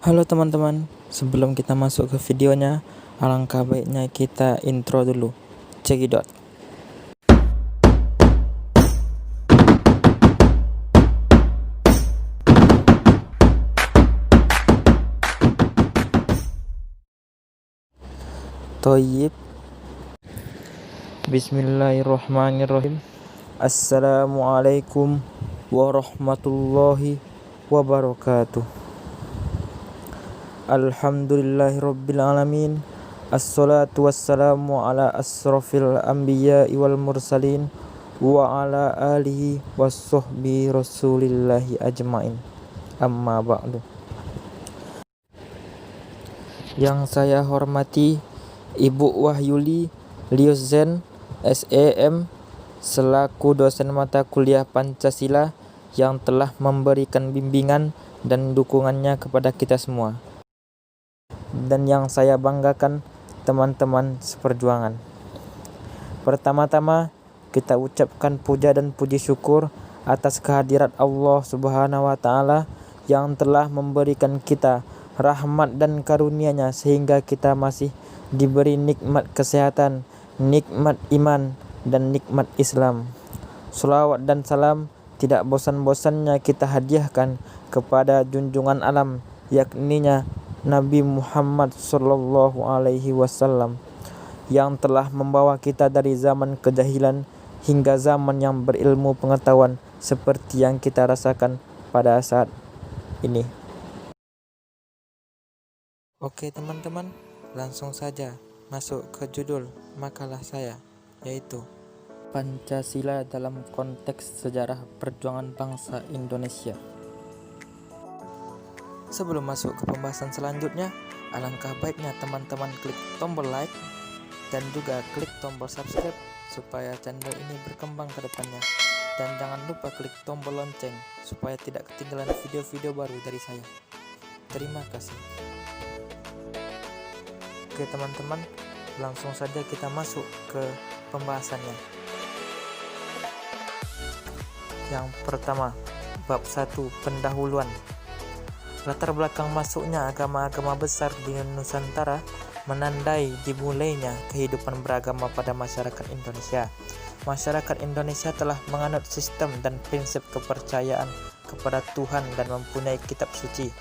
Halo teman-teman, sebelum kita masuk ke videonya, alangkah baiknya kita intro dulu. Cekidot. Toyib. Bismillahirrahmanirrahim. Assalamualaikum warahmatullahi wabarakatuh. Alhamdulillahirrabbilalamin. Assalatu wassalamu ala asrafil anbiya'i wal mursalin wa ala alihi wassohbi rasulillahi ajmain. Amma ba'du. Yang saya hormati Ibu Wahyuli Liuzen SEM selaku dosen mata kuliah Pancasila yang telah memberikan bimbingan dan dukungannya kepada kita semua. Dan yang saya banggakan teman-teman seperjuangan. Pertama-tama kita ucapkan puja dan puji syukur atas kehadirat Allah Subhanahu wa Ta'ala yang telah memberikan kita rahmat dan karunia-Nya sehingga kita masih diberi nikmat kesehatan, nikmat iman, dan nikmat Islam. Sholawat dan salam tidak bosan-bosannya kita hadiahkan kepada junjungan alam, yakninya Nabi Muhammad Sallallahu Alaihi Wasallam yang telah membawa kita dari zaman kejahilan hingga zaman yang berilmu pengetahuan seperti yang kita rasakan pada saat ini. Oke teman-teman, langsung saja masuk ke judul makalah saya, yaitu Pancasila dalam konteks sejarah perjuangan bangsa Indonesia. Sebelum masuk ke pembahasan selanjutnya, alangkah baiknya teman-teman klik tombol like dan juga klik tombol subscribe supaya channel ini berkembang ke depannya. Dan jangan lupa klik tombol lonceng supaya tidak ketinggalan video-video baru dari saya. Terima kasih. Oke teman-teman, langsung saja kita masuk ke pembahasannya. Yang pertama, bab 1, pendahuluan. Latar belakang masuknya agama-agama besar di Nusantara menandai dimulainya kehidupan beragama pada masyarakat Indonesia. Masyarakat Indonesia telah menganut sistem dan prinsip kepercayaan kepada Tuhan dan mempunyai kitab suci.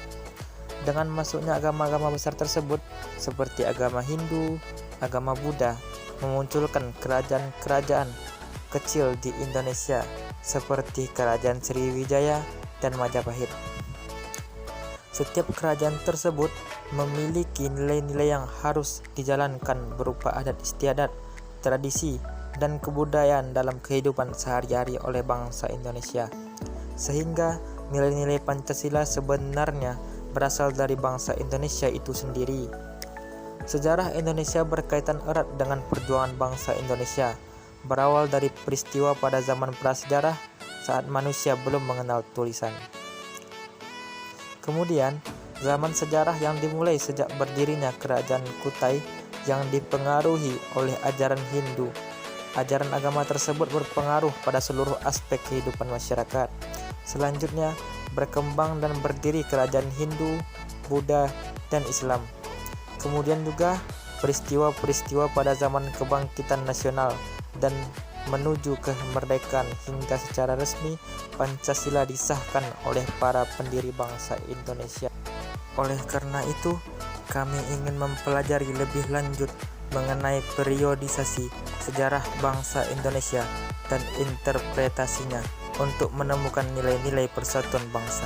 Dengan masuknya agama-agama besar tersebut, seperti agama Hindu, agama Buddha, memunculkan kerajaan-kerajaan kecil di Indonesia seperti Kerajaan Sriwijaya dan Majapahit. Setiap kerajaan tersebut memiliki nilai-nilai yang harus dijalankan berupa adat istiadat, tradisi, dan kebudayaan dalam kehidupan sehari-hari oleh bangsa Indonesia. Sehingga nilai-nilai Pancasila sebenarnya berasal dari bangsa Indonesia itu sendiri. Sejarah Indonesia berkaitan erat dengan perjuangan bangsa Indonesia, berawal dari peristiwa pada zaman prasejarah saat manusia belum mengenal tulisan. Kemudian, zaman sejarah yang dimulai sejak berdirinya Kerajaan Kutai yang dipengaruhi oleh ajaran Hindu. Ajaran agama tersebut berpengaruh pada seluruh aspek kehidupan masyarakat. Selanjutnya, berkembang dan berdiri kerajaan Hindu, Buddha, dan Islam. Kemudian juga peristiwa-peristiwa pada zaman kebangkitan nasional dan menuju kemerdekaan hingga secara resmi Pancasila disahkan oleh para pendiri bangsa Indonesia. Oleh karena itu, kami ingin mempelajari lebih lanjut mengenai periodisasi sejarah bangsa Indonesia dan interpretasinya untuk menemukan nilai-nilai persatuan bangsa.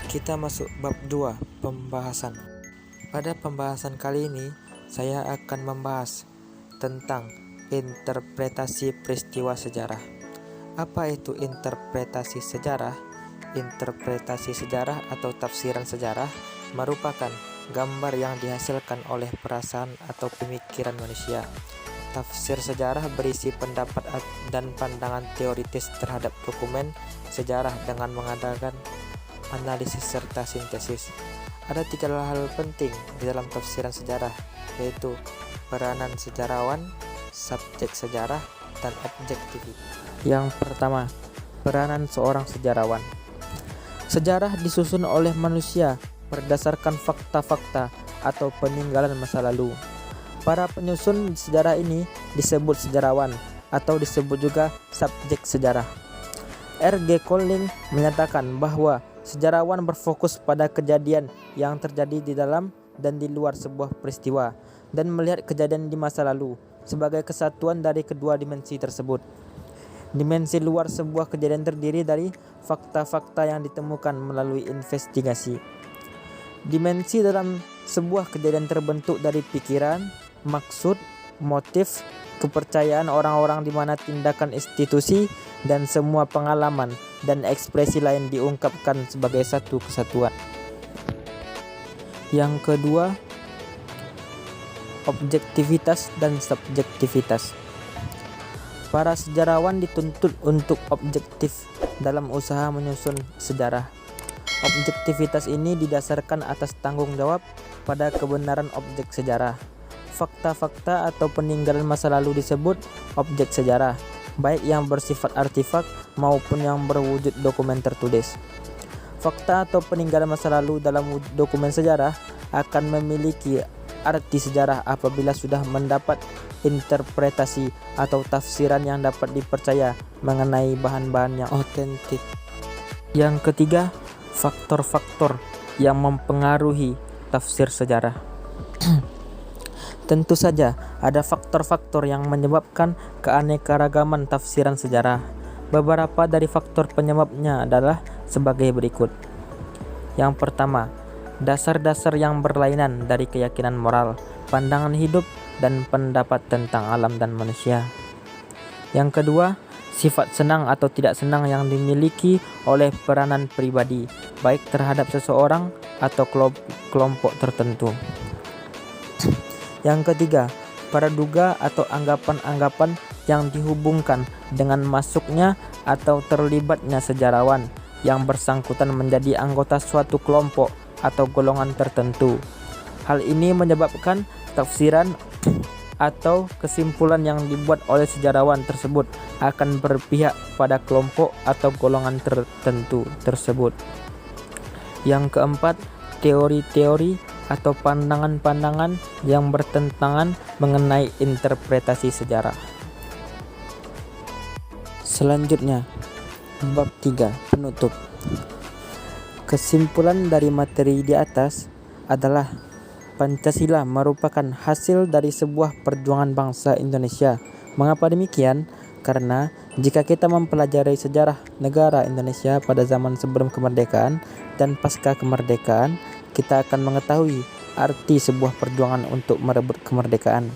Kita masuk bab 2, pembahasan. Pada pembahasan kali ini, saya akan membahas tentang interpretasi peristiwa sejarah. Apa itu interpretasi sejarah? Interpretasi sejarah atau tafsiran sejarah merupakan gambar yang dihasilkan oleh perasaan atau pemikiran manusia. Tafsir sejarah berisi pendapat dan pandangan teoritis terhadap dokumen sejarah dengan mengadakan analisis serta sintesis. Ada 3 hal penting di dalam tafsiran sejarah, yaitu peranan sejarawan, subjek sejarah, dan objektivitas. Yang pertama, peranan seorang sejarawan. Sejarah disusun oleh manusia berdasarkan fakta-fakta atau peninggalan masa lalu. Para penyusun sejarah ini disebut sejarawan atau disebut juga subjek sejarah. R.G. Colling menyatakan bahwa sejarawan berfokus pada kejadian yang terjadi di dalam dan di luar sebuah peristiwa dan melihat kejadian di masa lalu sebagai kesatuan dari kedua dimensi tersebut. Dimensi luar sebuah kejadian terdiri dari fakta-fakta yang ditemukan melalui investigasi. Dimensi dalam sebuah kejadian terbentuk dari pikiran, maksud, motif, kepercayaan orang-orang di mana tindakan institusi dan semua pengalaman dan ekspresi lain diungkapkan sebagai satu kesatuan. Yang kedua, objektivitas dan subjektivitas. Para sejarawan dituntut untuk objektif dalam usaha menyusun sejarah. Objektivitas ini didasarkan atas tanggung jawab pada kebenaran objek sejarah. Fakta-fakta atau peninggalan masa lalu disebut objek sejarah, baik yang bersifat artefak maupun yang berwujud dokumen tertulis. Fakta atau peninggalan masa lalu dalam dokumen sejarah akan memiliki arti sejarah apabila sudah mendapat interpretasi atau tafsiran yang dapat dipercaya mengenai bahan-bahan yang otentik. Yang ketiga, faktor-faktor yang mempengaruhi tafsir sejarah. Tentu saja ada faktor-faktor yang menyebabkan keanekaragaman tafsiran sejarah. Beberapa dari faktor penyebabnya adalah sebagai berikut. Yang pertama, dasar-dasar yang berlainan dari keyakinan moral, pandangan hidup, dan pendapat tentang alam dan manusia. Yang kedua, sifat senang atau tidak senang yang dimiliki oleh peranan pribadi, baik terhadap seseorang atau kelompok tertentu. Yang ketiga, praduga atau anggapan-anggapan yang dihubungkan dengan masuknya atau terlibatnya sejarawan yang bersangkutan menjadi anggota suatu kelompok atau golongan tertentu. Hal ini menyebabkan tafsiran atau kesimpulan yang dibuat oleh sejarawan tersebut akan berpihak pada kelompok atau golongan tertentu tersebut. Yang keempat, teori-teori atau pandangan-pandangan yang bertentangan mengenai interpretasi sejarah. Selanjutnya, bab 3, penutup. Kesimpulan dari materi di atas adalah Pancasila merupakan hasil dari sebuah perjuangan bangsa Indonesia. Mengapa demikian? Karena jika kita mempelajari sejarah negara Indonesia pada zaman sebelum kemerdekaan dan pasca kemerdekaan, kita akan mengetahui arti sebuah perjuangan untuk merebut kemerdekaan.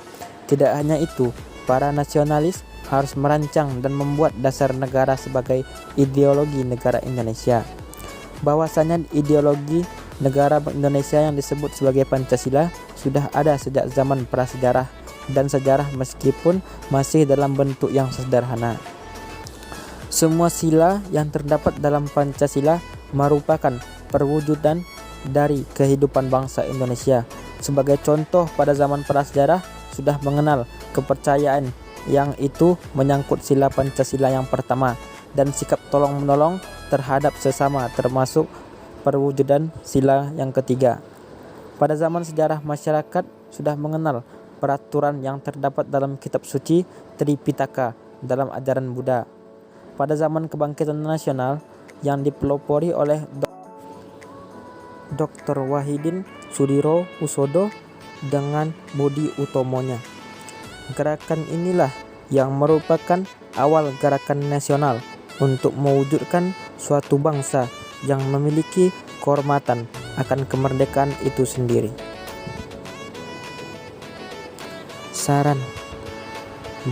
Tidak hanya itu, para nasionalis harus merancang dan membuat dasar negara sebagai ideologi negara Indonesia. Bahwasanya ideologi negara Indonesia yang disebut sebagai Pancasila sudah ada sejak zaman prasejarah dan sejarah meskipun masih dalam bentuk yang sederhana. Semua sila yang terdapat dalam Pancasila merupakan perwujudan dari kehidupan bangsa Indonesia. Sebagai contoh, pada zaman prasejarah sudah mengenal kepercayaan yang itu menyangkut sila Pancasila yang pertama dan sikap tolong-menolong terhadap sesama termasuk perwujudan sila yang ketiga. Pada zaman sejarah, masyarakat sudah mengenal peraturan yang terdapat dalam kitab suci Tripitaka dalam ajaran Buddha. Pada zaman kebangkitan nasional yang dipelopori oleh Dr. Wahidin Sudiro Husodo dengan Budi Utomonya. Gerakan inilah yang merupakan awal gerakan nasional untuk mewujudkan suatu bangsa yang memiliki kehormatan akan kemerdekaan itu sendiri. Saran: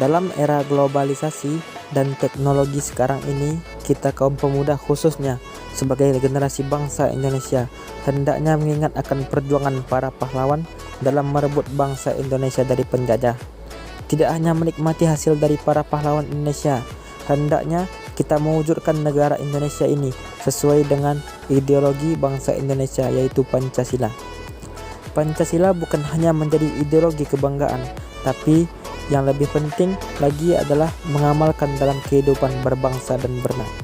dalam era globalisasi dan teknologi sekarang ini, kita kaum pemuda khususnya sebagai generasi bangsa Indonesia hendaknya mengingat akan perjuangan para pahlawan dalam merebut bangsa Indonesia dari penjajah. Tidak hanya menikmati hasil dari para pahlawan Indonesia, hendaknya kita mewujudkan negara Indonesia ini sesuai dengan ideologi bangsa Indonesia, yaitu Pancasila. Pancasila bukan hanya menjadi ideologi kebanggaan, tapi yang lebih penting lagi adalah mengamalkan dalam kehidupan berbangsa dan bernegara.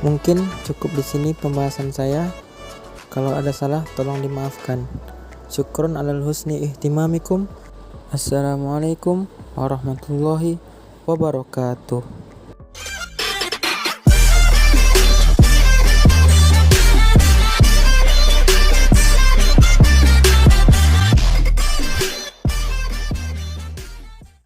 Mungkin cukup di sini pembahasan saya. Kalau ada salah tolong dimaafkan. Syukron alal husni ihtimamikum. Assalamualaikum warahmatullahi wabarakatuh.